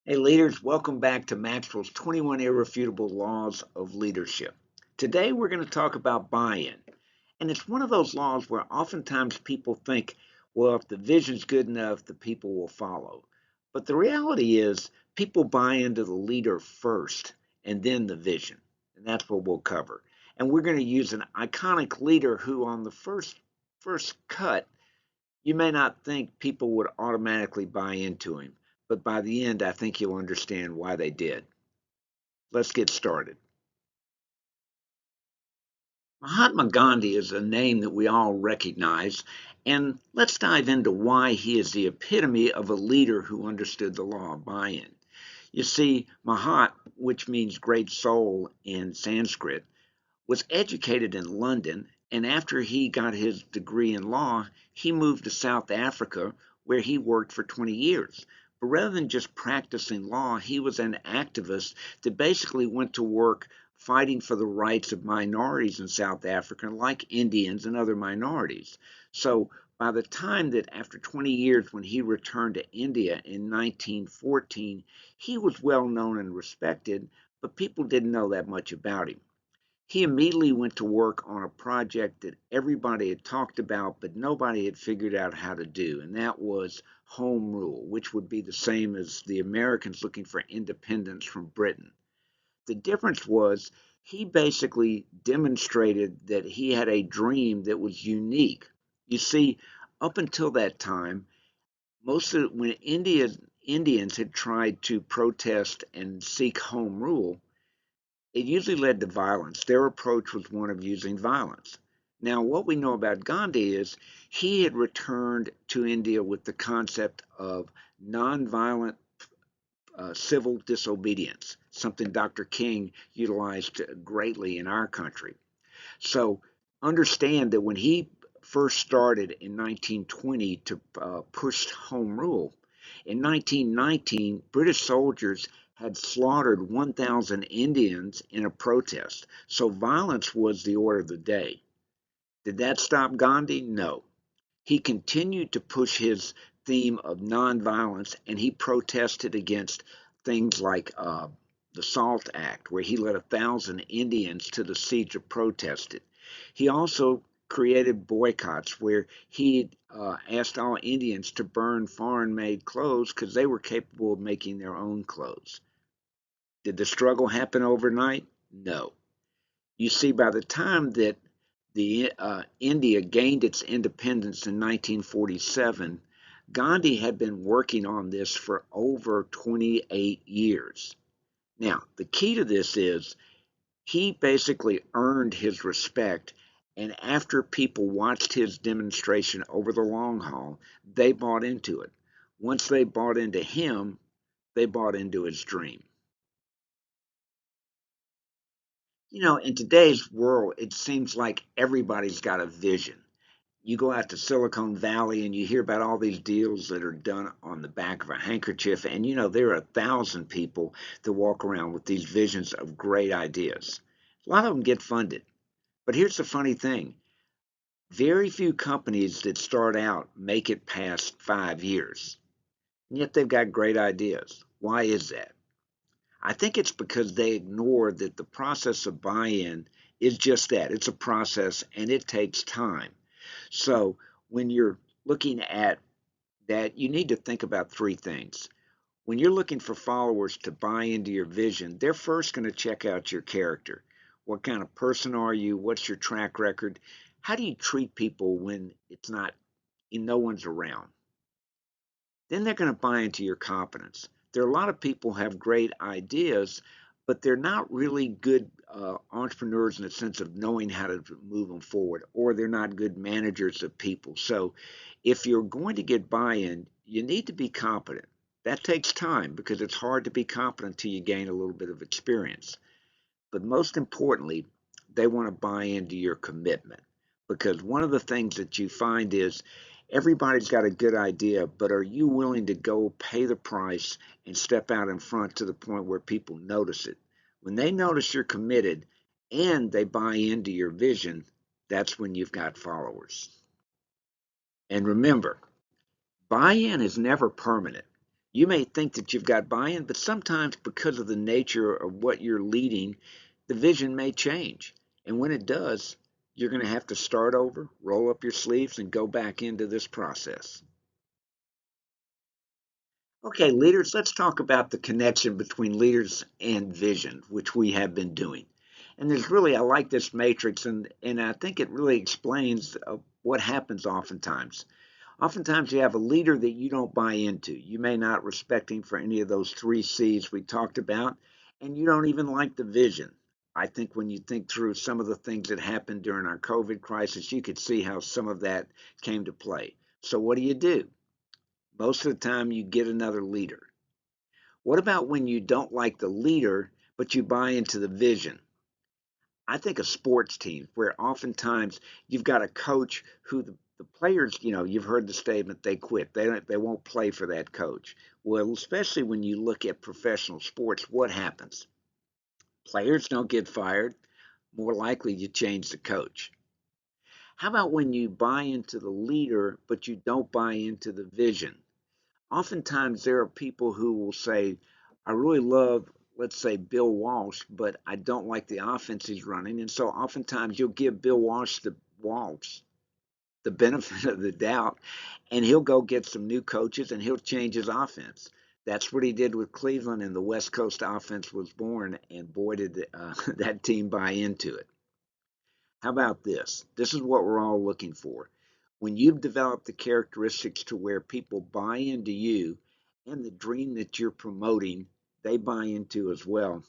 Hey leaders, welcome back to Maxwell's 21 Irrefutable Laws of Leadership. Today we're going to talk about buy-in. And it's one of those laws where oftentimes people think, well, if the vision's good enough, the people will follow. But the reality is people buy into the leader first and then the vision. And that's what we'll cover. And we're going to use an iconic leader who on the first cut you may not think people would automatically buy into him, but by the end, I think you'll understand why they did. Let's get started. Mahatma Gandhi is a name that we all recognize, and let's dive into why he is the epitome of a leader who understood the law of buy in. You see, Mahat, which means great soul in Sanskrit, was educated in London, and after he got his degree in law, he moved to South Africa where he worked for 20 years. But rather than just practicing law, he was an activist that basically went to work fighting for the rights of minorities in South Africa, like Indians and other minorities. So by the time that after 20 years, when he returned to India in 1914, he was well known and respected, but people didn't know that much about him. He immediately went to work on a project that everybody had talked about, but nobody had figured out how to do, and that was Home Rule, which would be the same as the Americans looking for independence from Britain. The difference was he basically demonstrated that he had a dream that was unique. You see, up until that time, when Indians had tried to protest and seek home rule, it usually led to violence. Their approach was one of using violence. Now, what we know about Gandhi is he had returned to India with the concept of nonviolent civil disobedience, something Dr. King utilized greatly in our country. So understand that when he first started in 1920 to push home rule, in 1919, British soldiers had slaughtered 1,000 Indians in a protest. So violence was the order of the day. Did that stop Gandhi? No. He continued to push his theme of nonviolence, and he protested against things like the SALT Act, where he led 1,000 Indians to the sea to protest it. He also created boycotts where he asked all Indians to burn foreign made clothes because they were capable of making their own clothes. Did the struggle happen overnight? No. You see, by the time that the India gained its independence in 1947, Gandhi had been working on this for over 28 years. Now, the key to this is he basically earned his respect, and after people watched his demonstration over the long haul, they bought into it. Once they bought into him, they bought into his dream. In today's world, it seems like everybody's got a vision. You go out to Silicon Valley and you hear about all these deals that are done on the back of a handkerchief, and there are 1,000 people that walk around with these visions of great ideas. A lot of them get funded. But here's the funny thing: very few companies that start out make it past 5 years, and yet they've got great ideas. Why is that? I think it's because they ignore that the process of buy in is just that, it's a process and it takes time. So when you're looking at that, you need to think about three things. When you're looking for followers to buy into your vision, they're first going to check out your character. What kind of person are you? What's your track record? How do you treat people when it's not, no one's around? Then they're going to buy into your competence. There are a lot of people who have great ideas, but they're not really good entrepreneurs in the sense of knowing how to move them forward, or they're not good managers of people. So if you're going to get buy-in, you need to be competent. That takes time because it's hard to be competent until you gain a little bit of experience. But most importantly, they want to buy into your commitment, because one of the things that you find is everybody's got a good idea, but are you willing to go pay the price and step out in front to the point where people notice it? When they notice you're committed and they buy into your vision, that's when you've got followers. And remember, buy in is never permanent. You may think that you've got buy-in, but sometimes because of the nature of what you're leading, the vision may change. And when it does, you're going to have to start over, roll up your sleeves, and go back into this process. Okay, leaders, let's talk about the connection between leaders and vision, which we have been doing. And there's really, I like this matrix, and I think it really explains what happens oftentimes. Oftentimes, you have a leader that you don't buy into. You may not respect him for any of those three C's we talked about, and you don't even like the vision. I think when you think through some of the things that happened during our COVID crisis, you could see how some of that came to play. So, what do? Most of the time, you get another leader. What about when you don't like the leader, but you buy into the vision? I think of sports teams where oftentimes you've got a coach who the players, you've heard the statement, they quit. They won't play for that coach. Well, especially when you look at professional sports, what happens? Players don't get fired. More likely you change the coach. How about when you buy into the leader, but you don't buy into the vision? Oftentimes there are people who will say, I really love, let's say, Bill Walsh, but I don't like the offense he's running. And so oftentimes you'll give Bill Walsh the benefit of the doubt, and he'll go get some new coaches and he'll change his offense. That's what he did with Cleveland, and the West Coast offense was born, and boy, did that team buy into it. How about this? This is what we're all looking for. When you've developed the characteristics to where people buy into you and the dream that you're promoting, they buy into as well,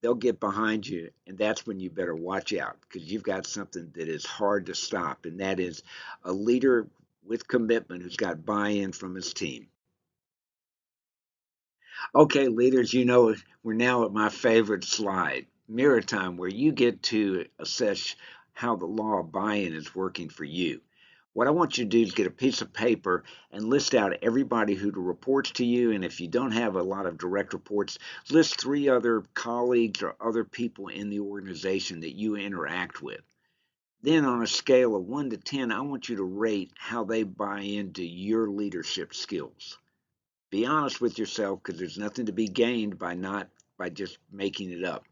they'll get behind you. And that's when you better watch out because you've got something that is hard to stop. And that is a leader with commitment who's got buy in from his team. Okay, leaders, we're now at my favorite slide, mirror time, where you get to assess how the law of buy-in is working for you. What I want you to do is get a piece of paper and list out everybody who reports to you, and if you don't have a lot of direct reports, list three other colleagues or other people in the organization that you interact with. Then on a scale of 1 to 10, I want you to rate how they buy into your leadership skills. Be honest with yourself because there's nothing to be gained by just making it up.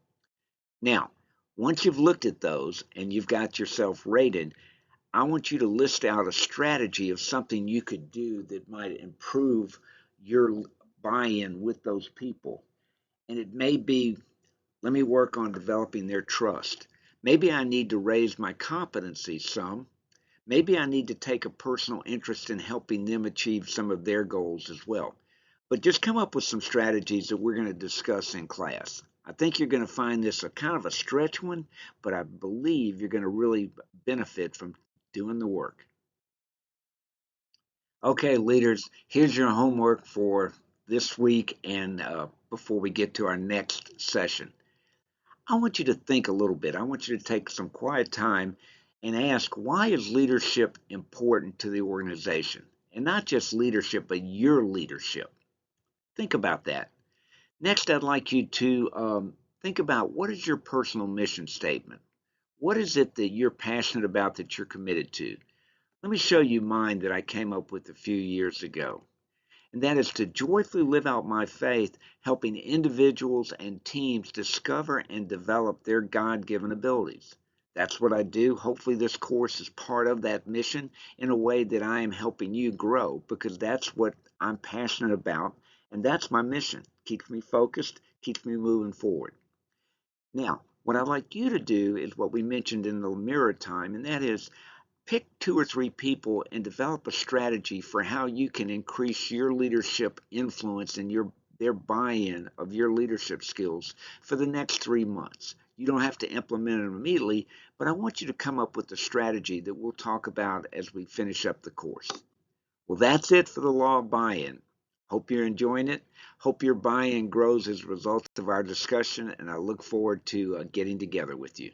Now, once you've looked at those and you've got yourself rated, I want you to list out a strategy of something you could do that might improve your buy-in with those people. And it may be, let me work on developing their trust. Maybe I need to raise my competency some. Maybe I need to take a personal interest in helping them achieve some of their goals as well. But just come up with some strategies that we're going to discuss in class. I think you're going to find this a kind of a stretch one, but I believe you're going to really benefit from doing the work. Okay, leaders, here's your homework for this week and before we get to our next session. I want you to think a little bit. I want you to take some quiet time and ask, why is leadership important to the organization? And not just leadership, but your leadership. Think about that. Next, I'd like you to think about, what is your personal mission statement? What is it that you're passionate about, that you're committed to? Let me show you mine that I came up with a few years ago. And that is to joyfully live out my faith, helping individuals and teams discover and develop their God-given abilities. That's what I do. Hopefully this course is part of that mission in a way that I am helping you grow, because that's what I'm passionate about, and that's my mission. Keeps me focused, keeps me moving forward. Now, what I'd like you to do is what we mentioned in the mirror time, and that is pick two or three people and develop a strategy for how you can increase your leadership influence and their buy-in of your leadership skills for the next 3 months. You don't have to implement it immediately, but I want you to come up with a strategy that we'll talk about as we finish up the course. Well, that's it for the law of buy-in. Hope you're enjoying it. Hope your buy-in grows as a result of our discussion, and I look forward to getting together with you.